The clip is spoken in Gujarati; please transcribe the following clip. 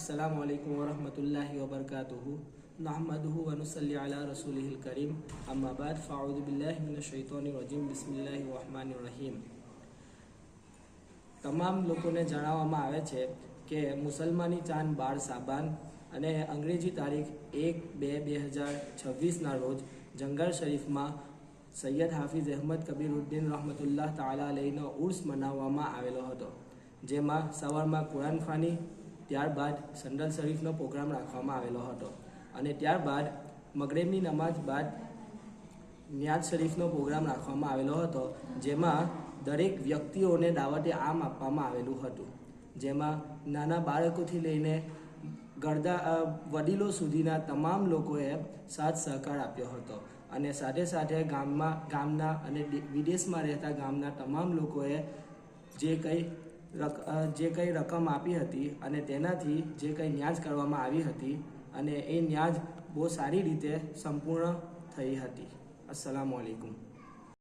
अस्सलामु अलैकुम वरहमतुल्लाहि वबरकातुहु नहमदुहु व नुसल्ली अला रसूलिहिल करीम अम्मा बाद फ़अऊज़ु बिल्लाहि मिनश शैतानिर रजीम बिस्मिल्लाहिर रहमानिर रहीम। તમામ લોકોને જણાવવામાં આવે છે કે મુસલમાની ચાંદ 12 સાબાન અને અંગ્રેજી તારીખ 1/2/2026ના રોજ જંગલ શરીફમાં સૈયદ હાફિઝ અહેમદ કબીરુદ્દીન રહમતુલ્લાહ તાલા અલૈહીનો ઉર્સ મનાવવામાં આવેલો હતો, જેમાં સવારમાં કુરાન ખાની, ત્યારબાદ સંડલ શરીફનો પ્રોગ્રામ રાખવામાં આવેલો હતો અને ત્યારબાદ મગરિબની નમાઝ બાદ નિયાઝ શરીફનો પ્રોગ્રામ રાખવામાં આવેલો હતો, જેમાં દરેક વ્યક્તિઓને દાવતે આમ આપવામાં આવેલું હતું, જેમાં નાના બાળકોથી લઈને વડીલો સુધીના તમામ લોકોએ સાથ સહકાર આપ્યો હતો અને સાથે સાથે ગામના અને વિદેશમાં રહેતા ગામના તમામ લોકોએ જે કંઈ રકમ આપી હતી અને તેનાથી જે કંઈ ન્યાજ કરવામાં આવી હતી અને એ ન્યાજ બહુ સારી રીતે સંપૂર્ણ થઈ હતી। અસ્સલામુ અલૈકુમ।